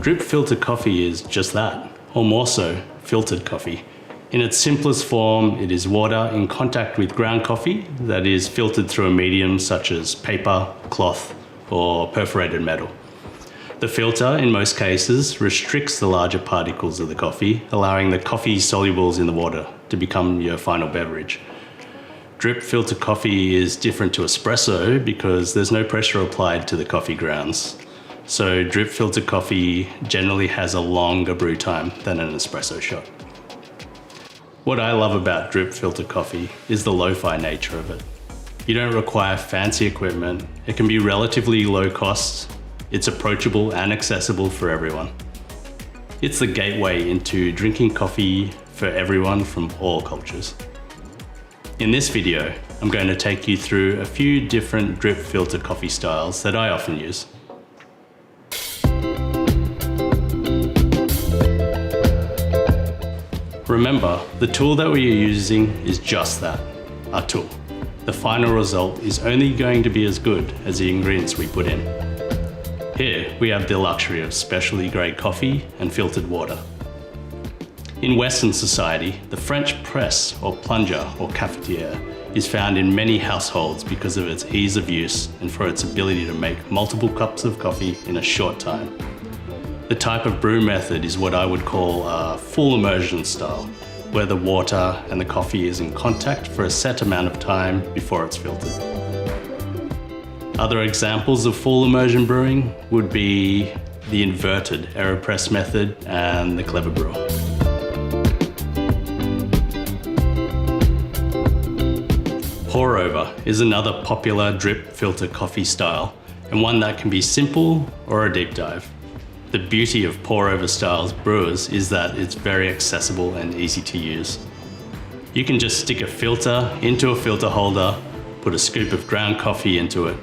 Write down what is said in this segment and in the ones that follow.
Drip filter coffee is just that, or more so, filtered coffee. In its simplest form, it is water in contact with ground coffee that is filtered through a medium such as paper, cloth, or perforated metal. The filter, in most cases, restricts the larger particles of the coffee, allowing the coffee solubles in the water to become your final beverage. Drip filter coffee is different to espresso because there's no pressure applied to the coffee grounds. So drip filter coffee generally has a longer brew time than an espresso shot. What I love about drip filter coffee is the lo-fi nature of it. You don't require fancy equipment, it can be relatively low cost, it's approachable and accessible for everyone. It's the gateway into drinking coffee for everyone from all cultures. In this video, I'm going to take you through a few different drip filter coffee styles that I often use. Remember, the tool that we are using is just that, a tool. The final result is only going to be as good as the ingredients we put in. Here, we have the luxury of specialty grade coffee and filtered water. In Western society, the French press or plunger or cafetiere is found in many households because of its ease of use and for its ability to make multiple cups of coffee in a short time. The type of brew method is what I would call a full immersion style, where the water and the coffee is in contact for a set amount of time before it's filtered. Other examples of full immersion brewing would be the inverted AeroPress method and the clever brewer. Pour over is another popular drip filter coffee style, and one that can be simple or a deep dive. The beauty of pour over styles brewers is that it's very accessible and easy to use. You can just stick a filter into a filter holder, put a scoop of ground coffee into it,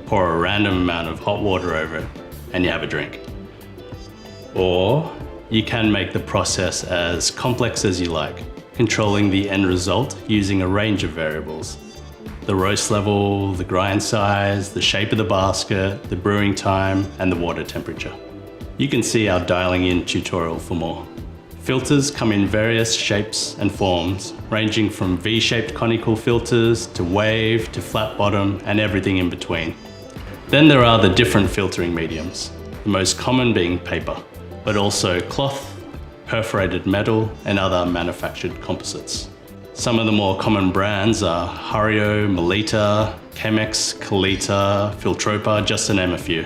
pour a random amount of hot water over it, and you have a drink. Or you can make the process as complex as you like, controlling the end result using a range of variables. The roast level, the grind size, the shape of the basket, the brewing time, and the water temperature. You can see our dialing in tutorial for more. Filters come in various shapes and forms, ranging from V-shaped conical filters to wave to flat bottom and everything in between. Then there are the different filtering mediums, the most common being paper, but also cloth, perforated metal, and other manufactured composites. Some of the more common brands are Hario, Melita, Chemex, Kalita, Filtropa, just to name a few.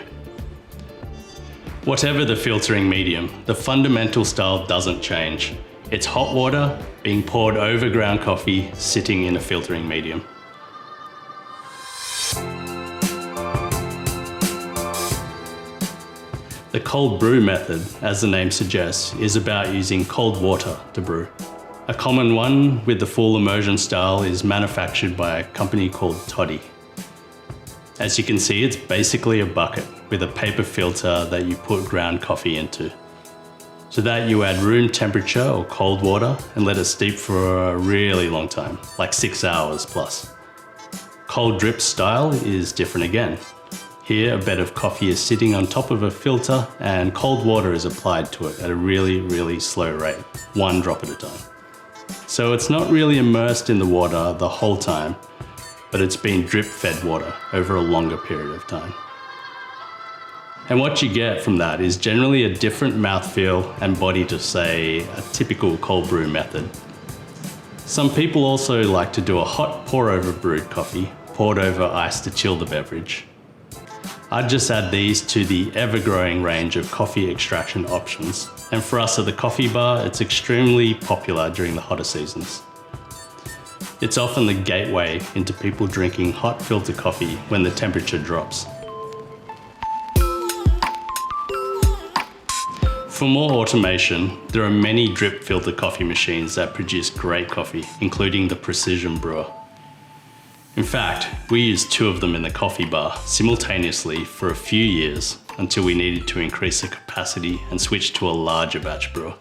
Whatever the filtering medium, the fundamental style doesn't change. It's hot water being poured over ground coffee sitting in a filtering medium. The cold brew method, as the name suggests, is about using cold water to brew. A common one with the full immersion style is manufactured by a company called Toddy. As you can see, it's basically a bucket with a paper filter that you put ground coffee into. To that you add room temperature or cold water and let it steep for a really long time, like 6 hours plus. Cold drip style is different again. Here a bed of coffee is sitting on top of a filter and cold water is applied to it at a really slow rate, 1 drop at a time. So it's not really immersed in the water the whole time, but it's been drip-fed water over a longer period of time. And what you get from that is generally a different mouthfeel and body to, say, a typical cold brew method. Some people also like to do a hot pour-over brewed coffee, poured over ice to chill the beverage. I'd just add these to the ever-growing range of coffee extraction options. And for us at the coffee bar, it's extremely popular during the hotter seasons. It's often the gateway into people drinking hot filter coffee when the temperature drops. For more automation, there are many drip filter coffee machines that produce great coffee, including the Precision Brewer. In fact, we used 2 of them in the coffee bar simultaneously for a few years until we needed to increase the capacity and switch to a larger batch brewer.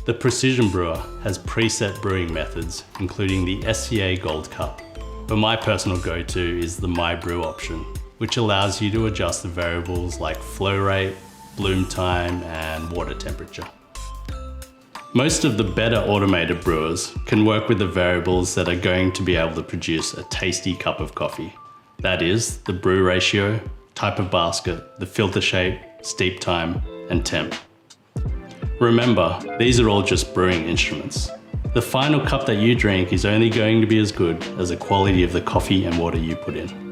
The Precision Brewer has preset brewing methods, including the SCA Gold Cup, but my personal go-to is the My Brew option, which allows you to adjust the variables like flow rate, bloom time, and water temperature. Most of the better automated brewers can work with the variables that are going to be able to produce a tasty cup of coffee. That is, the brew ratio, type of basket, the filter shape, steep time, and temp. Remember, these are all just brewing instruments. The final cup that you drink is only going to be as good as the quality of the coffee and water you put in.